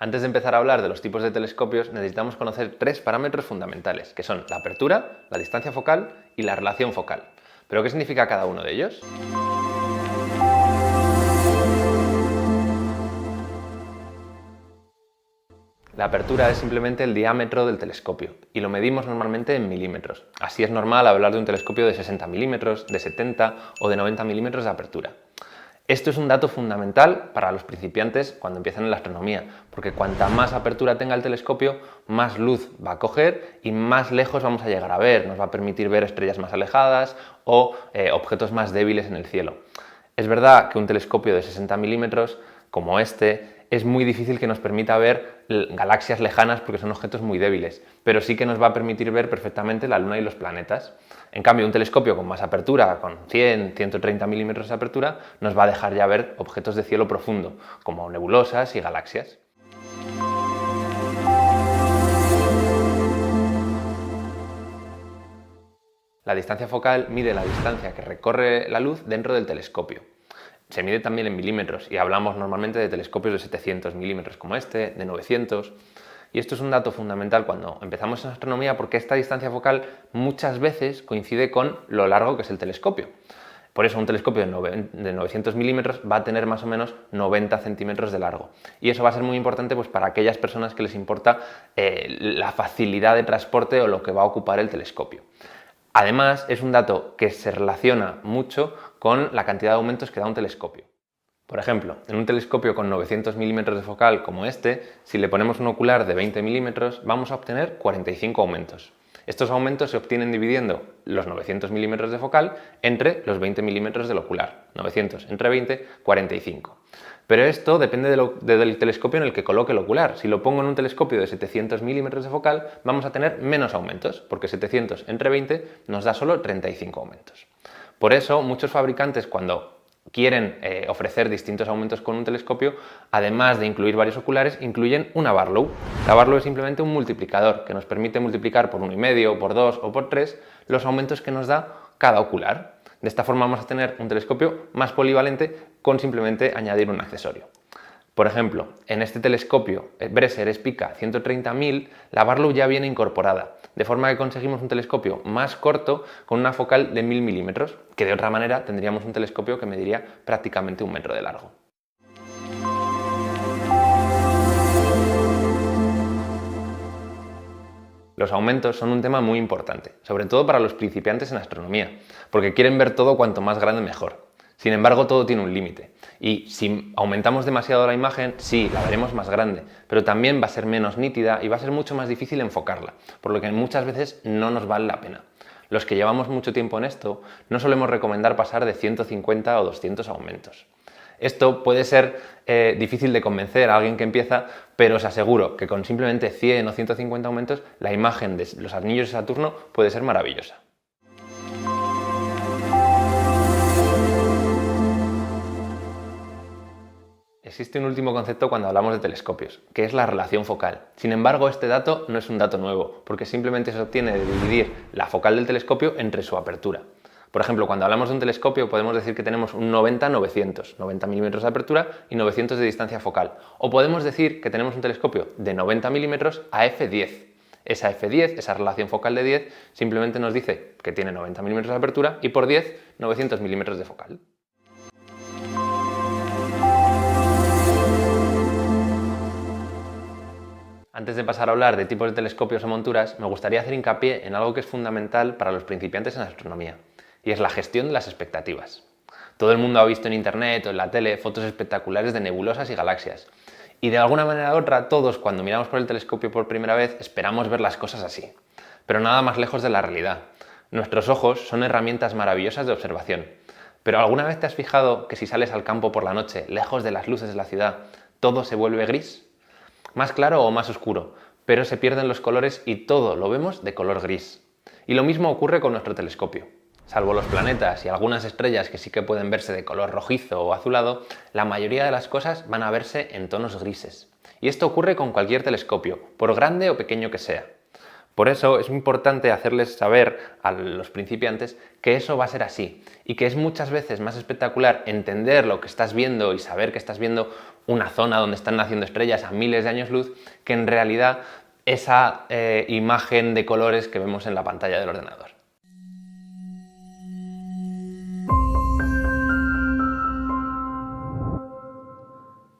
Antes de empezar a hablar de los tipos de telescopios, necesitamos conocer tres parámetros fundamentales, que son la apertura, la distancia focal y la relación focal. ¿Pero qué significa cada uno de ellos? La apertura es simplemente el diámetro del telescopio y lo medimos normalmente en milímetros. Así es normal hablar de un telescopio de 60 milímetros, de 70 o de 90 milímetros de apertura. Esto es un dato fundamental para los principiantes cuando empiezan en la astronomía, porque cuanta más apertura tenga el telescopio, más luz va a coger y más lejos vamos a llegar a ver. Nos va a permitir ver estrellas más alejadas o objetos más débiles en el cielo. Es verdad que un telescopio de 60 milímetros, como este, es muy difícil que nos permita ver galaxias lejanas porque son objetos muy débiles, pero sí que nos va a permitir ver perfectamente la Luna y los planetas. En cambio, un telescopio con más apertura, con 100, 130 milímetros de apertura, nos va a dejar ya ver objetos de cielo profundo, como nebulosas y galaxias. La distancia focal mide la distancia que recorre la luz dentro del telescopio. Se mide también en milímetros y hablamos normalmente de telescopios de 700 milímetros como este, de 900. Y esto es un dato fundamental cuando empezamos en astronomía porque esta distancia focal muchas veces coincide con lo largo que es el telescopio. Por eso un telescopio de 900 milímetros va a tener más o menos 90 centímetros de largo. Y eso va a ser muy importante pues, para aquellas personas que les importa la facilidad de transporte o lo que va a ocupar el telescopio. Además, es un dato que se relaciona mucho con la cantidad de aumentos que da un telescopio. Por ejemplo, en un telescopio con 900 milímetros de focal como este, si le ponemos un ocular de 20 milímetros, vamos a obtener 45 aumentos. Estos aumentos se obtienen dividiendo los 900 milímetros de focal entre los 20 milímetros del ocular. 900 entre 20, 45. Pero esto depende del telescopio en el que coloque el ocular. Si lo pongo en un telescopio de 700 milímetros de focal, vamos a tener menos aumentos, porque 700 entre 20 nos da solo 35 aumentos. Por eso, muchos fabricantes, cuando quieren ofrecer distintos aumentos con un telescopio, además de incluir varios oculares, incluyen una Barlow. La Barlow es simplemente un multiplicador que nos permite multiplicar por 1,5, por 2 o por 3 los aumentos que nos da cada ocular. De esta forma vamos a tener un telescopio más polivalente con simplemente añadir un accesorio. Por ejemplo, en este telescopio Breser Spica 130.000, la Barlow ya viene incorporada, de forma que conseguimos un telescopio más corto con una focal de 1000 milímetros, que de otra manera tendríamos un telescopio que mediría prácticamente 1 metro de largo. Los aumentos son un tema muy importante, sobre todo para los principiantes en astronomía, porque quieren ver todo cuanto más grande mejor. Sin embargo, todo tiene un límite, y si aumentamos demasiado la imagen, sí, la veremos más grande, pero también va a ser menos nítida y va a ser mucho más difícil enfocarla, por lo que muchas veces no nos vale la pena. Los que llevamos mucho tiempo en esto, no solemos recomendar pasar de 150 o 200 aumentos. Esto puede ser difícil de convencer a alguien que empieza, pero os aseguro que con simplemente 100 o 150 aumentos, la imagen de los anillos de Saturno puede ser maravillosa. Existe un último concepto cuando hablamos de telescopios, que es la relación focal. Sin embargo, este dato no es un dato nuevo, porque simplemente se obtiene de dividir la focal del telescopio entre su apertura. Por ejemplo, cuando hablamos de un telescopio podemos decir que tenemos un 90-900, 90 milímetros de apertura y 900 de distancia focal. O podemos decir que tenemos un telescopio de 90 milímetros a f10. Esa f10, esa relación focal de 10, simplemente nos dice que tiene 90 milímetros de apertura y por 10, 900 milímetros de focal. Antes de pasar a hablar de tipos de telescopios o monturas, me gustaría hacer hincapié en algo que es fundamental para los principiantes en astronomía, y es la gestión de las expectativas. Todo el mundo ha visto en internet o en la tele fotos espectaculares de nebulosas y galaxias, y de alguna manera u otra todos, cuando miramos por el telescopio por primera vez, esperamos ver las cosas así. Pero nada más lejos de la realidad. Nuestros ojos son herramientas maravillosas de observación. Pero ¿alguna vez te has fijado que si sales al campo por la noche, lejos de las luces de la ciudad, todo se vuelve gris? Más claro o más oscuro, pero se pierden los colores y todo lo vemos de color gris. Y lo mismo ocurre con nuestro telescopio. Salvo los planetas y algunas estrellas que sí que pueden verse de color rojizo o azulado, la mayoría de las cosas van a verse en tonos grises. Y esto ocurre con cualquier telescopio, por grande o pequeño que sea. Por eso es importante hacerles saber a los principiantes que eso va a ser así y que es muchas veces más espectacular entender lo que estás viendo y saber que estás viendo una zona donde están naciendo estrellas a miles de años luz que en realidad esa imagen de colores que vemos en la pantalla del ordenador.